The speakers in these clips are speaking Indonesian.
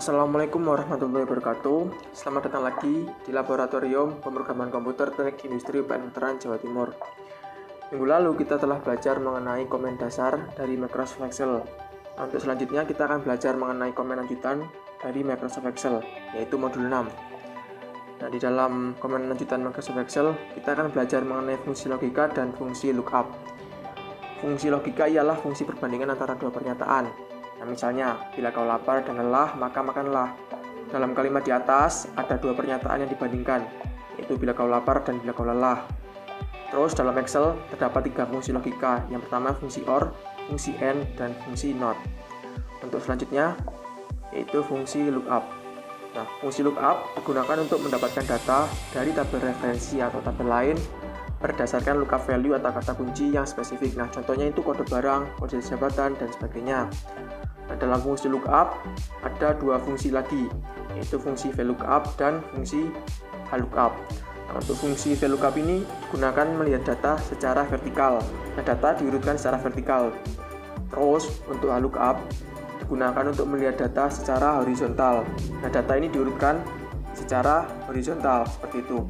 Assalamualaikum warahmatullahi wabarakatuh. Selamat datang lagi di Laboratorium Pemrograman Komputer Teknik Industri UPN Veteran Jawa Timur. Minggu lalu kita telah belajar mengenai komen dasar dari Microsoft Excel. Untuk selanjutnya kita akan belajar mengenai komen lanjutan dari Microsoft Excel, yaitu modul 6. Nah, di dalam komen lanjutan Microsoft Excel, kita akan belajar mengenai fungsi logika dan fungsi lookup. Fungsi logika ialah fungsi perbandingan antara dua pernyataan. Nah, misalnya, bila kau lapar dan lelah, maka makanlah. Dalam kalimat di atas, ada dua pernyataan yang dibandingkan, yaitu bila kau lapar dan bila kau lelah. Terus, dalam Excel, terdapat tiga fungsi logika. Yang pertama, fungsi OR, fungsi AND, dan fungsi NOT. Untuk selanjutnya, yaitu fungsi lookup. Nah, fungsi lookup digunakan untuk mendapatkan data dari tabel referensi atau tabel lain berdasarkan lookup value atau kata kunci yang spesifik. Nah, contohnya itu kode barang, kode jabatan, dan sebagainya. Nah, dalam fungsi lookup ada dua fungsi lagi, yaitu fungsi VLOOKUP dan fungsi HLOOKUP. Nah, untuk fungsi VLOOKUP ini digunakan melihat data secara vertikal. Nah, data diurutkan secara vertikal. Terus, untuk HLOOKUP digunakan untuk melihat data secara horizontal. Nah, data ini diurutkan secara horizontal, seperti itu.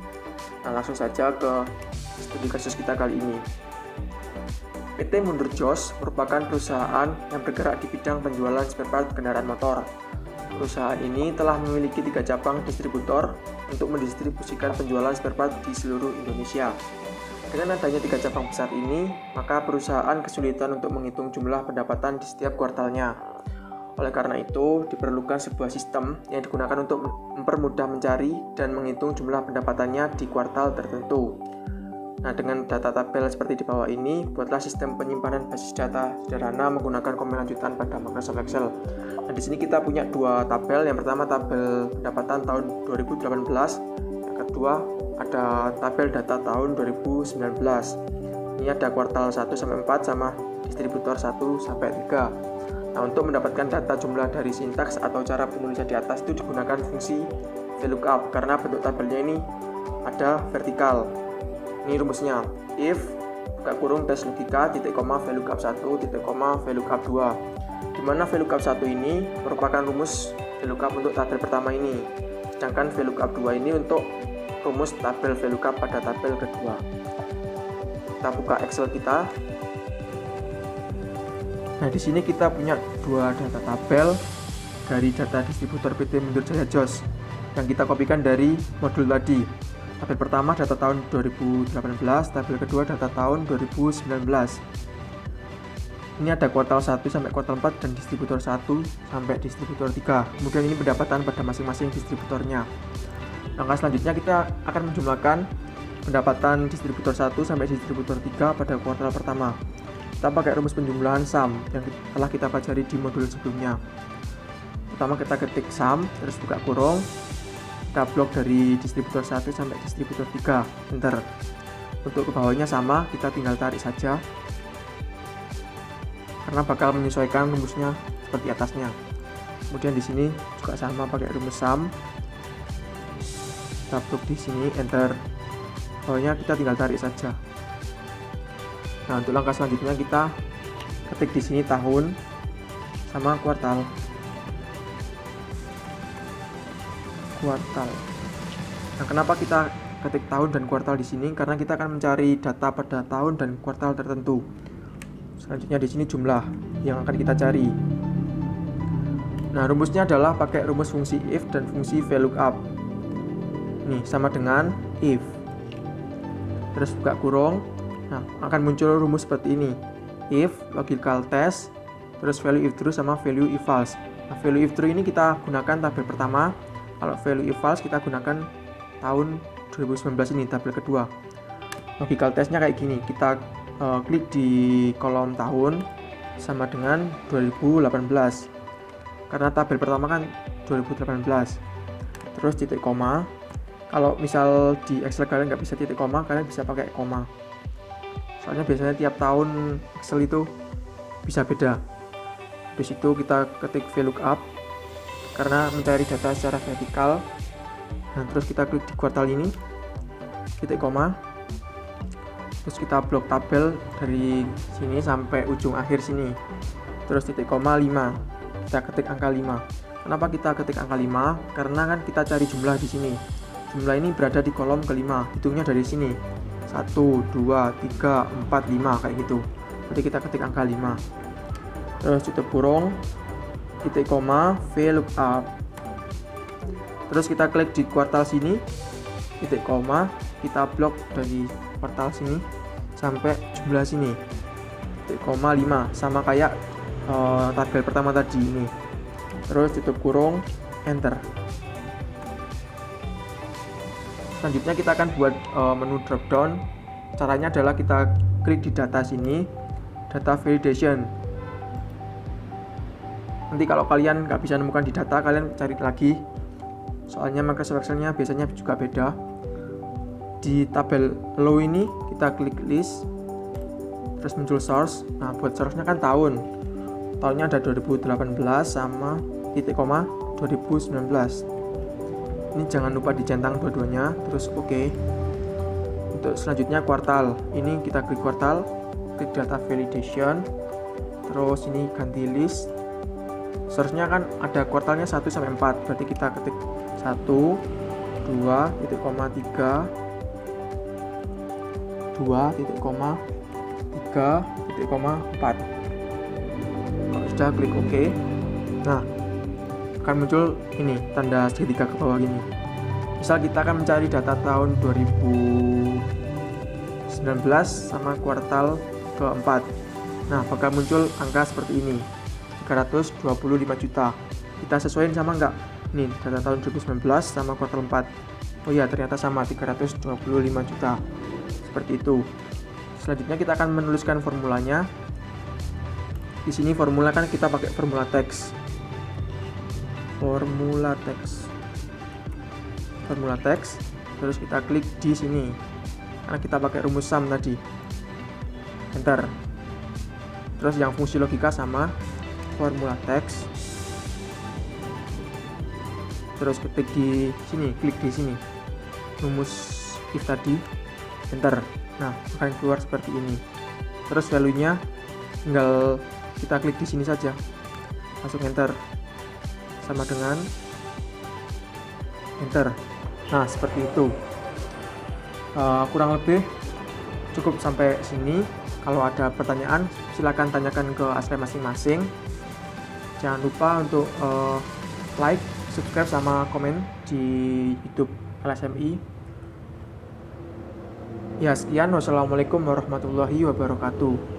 Nah, langsung saja ke studi kasus kita kali ini. PT Mundur Jos merupakan perusahaan yang bergerak di bidang penjualan spare part kendaraan motor. Perusahaan ini telah memiliki 3 cabang distributor untuk mendistribusikan penjualan spare part di seluruh Indonesia. Dengan adanya 3 cabang besar ini, maka perusahaan kesulitan untuk menghitung jumlah pendapatan di setiap kuartalnya. Oleh karena itu, diperlukan sebuah sistem yang digunakan untuk mempermudah mencari dan menghitung jumlah pendapatannya di kuartal tertentu. Nah, dengan data tabel seperti di bawah ini, buatlah sistem penyimpanan basis data sederhana menggunakan komen lanjutan pada Microsoft Excel. Nah, di sini kita punya dua tabel. Yang pertama tabel pendapatan tahun 2018, yang kedua ada tabel data tahun 2019. Ini ada kuartal 1 sampai 4 sama distributor 1 sampai 3. Nah, untuk mendapatkan data jumlah dari sintaks atau cara penulisan di atas itu digunakan fungsi VLOOKUP karena bentuk tabelnya ini ada vertikal. Ini rumusnya, if buka kurung tes logika titik koma VLOOKUP 1 titik koma VLOOKUP 2, di mana VLOOKUP 1 ini merupakan rumus VLOOKUP untuk tabel pertama ini, sedangkan VLOOKUP 2 ini untuk rumus tabel VLOOKUP pada tabel kedua. Kita buka Excel kita. Nah, di sini kita punya dua data tabel dari data distributor PT Mundur Jaya Jos yang kita kopikan dari modul tadi. Tabel pertama data tahun 2018, tabel kedua data tahun 2019. Ini ada kuartal 1 sampai kuartal 4 dan distributor 1 sampai distributor 3. Kemudian ini pendapatan pada masing-masing distributornya. Langkah selanjutnya kita akan menjumlahkan pendapatan distributor 1 sampai distributor 3 pada kuartal pertama. Kita pakai rumus penjumlahan sum yang telah kita pelajari di modul sebelumnya. Pertama kita ketik sum, terus buka kurung, kita blok dari distributor 1 sampai distributor 3, enter. Untuk ke bawahnya sama, kita tinggal tarik saja karena bakal menyesuaikan rumusnya seperti atasnya. Kemudian di sini juga sama pakai rumus sum, kita blok di sini, enter. Bawahnya kita tinggal tarik saja. Nah, untuk langkah selanjutnya kita ketik di sini tahun sama kuartal. Nah, kenapa kita ketik tahun dan kuartal di sini? Karena kita akan mencari data pada tahun dan kuartal tertentu. Selanjutnya di sini jumlah yang akan kita cari. Nah, rumusnya adalah pakai rumus fungsi if dan fungsi VLOOKUP. Nih, sama dengan if. Terus buka kurung. Nah, akan muncul rumus seperti ini. If, logical test, terus value if true sama value if false. Nah, value if true ini kita gunakan tabel pertama. Kalau value if false kita gunakan tahun 2019 ini, tabel kedua. Logical testnya kayak gini, kita klik di kolom tahun sama dengan 2018 karena tabel pertama kan 2018. Terus titik koma. Kalau misal di Excel kalian nggak bisa titik koma, kalian bisa pakai koma, soalnya biasanya tiap tahun Excel itu bisa beda. Habis itu kita ketik VLOOKUP karena mencari data secara vertikal. Nah, terus kita klik di kuartal ini, titik koma, terus kita blok tabel dari sini sampai ujung akhir sini, terus titik koma 5, kita ketik angka 5. Kenapa kita ketik angka 5? Karena kan kita cari jumlah di sini. Jumlah ini berada di kolom kelima. Hitungnya dari sini. 1, 2, 3, 4, 5 kayak gitu. Jadi kita ketik angka 5. Terus tutup kurung, titik koma, VLOOKUP. Terus kita klik di kuartal sini, titik koma, kita blok dari kuartal sini sampai jumlah sini, titik koma 5, sama kayak tabel pertama tadi ini. Terus tutup kurung, enter. Selanjutnya kita akan buat menu dropdown. Caranya adalah kita klik di data sini, data validation. Nanti kalau kalian nggak bisa nemukan di data, kalian cari lagi, soalnya Microsoft Excel-nya biasanya juga beda. Di tabel low ini kita klik list, terus muncul source. Nah, buat source-nya kan tahunnya ada 2018 sama titik koma 2019. Ini jangan lupa dicentang dua-duanya, terus oke. Untuk selanjutnya kuartal, ini kita klik kuartal, klik data validation, terus ini ganti list. Source-nya kan ada kuartalnya 1 sampai 4, berarti kita ketik 1, 2, titik koma 3, 2, titik koma 3, titik koma 4. Kalau sudah, klik OK. Nah, akan muncul ini tanda segitiga ke bawah ini. Misal kita akan mencari data tahun 2019 sama kuartal keempat. Nah, bakal muncul angka seperti ini, 325 juta. Kita sesuaiin sama enggak? Nih, data tahun 2019 sama kuartal 4. Oh iya, ternyata sama, 325 juta. Seperti itu. Selanjutnya kita akan menuliskan formulanya. Di sini formula kan kita pakai formula teks. Formula teks. Terus kita klik di sini. Karena kita pakai rumus sum tadi. Enter. Terus yang fungsi logika sama formula teks. Terus ketik di sini, klik di sini. Rumus if tadi. Enter. Nah, akan keluar seperti ini. Terus value-nya tinggal kita klik di sini saja. Langsung enter. Sama dengan enter. Nah, seperti itu. Kurang lebih cukup sampai sini. Kalau ada pertanyaan, silakan tanyakan ke ASLM masing-masing. Jangan lupa untuk like, subscribe, sama komen di YouTube LSMI. Ya, sekian. Wassalamualaikum warahmatullahi wabarakatuh.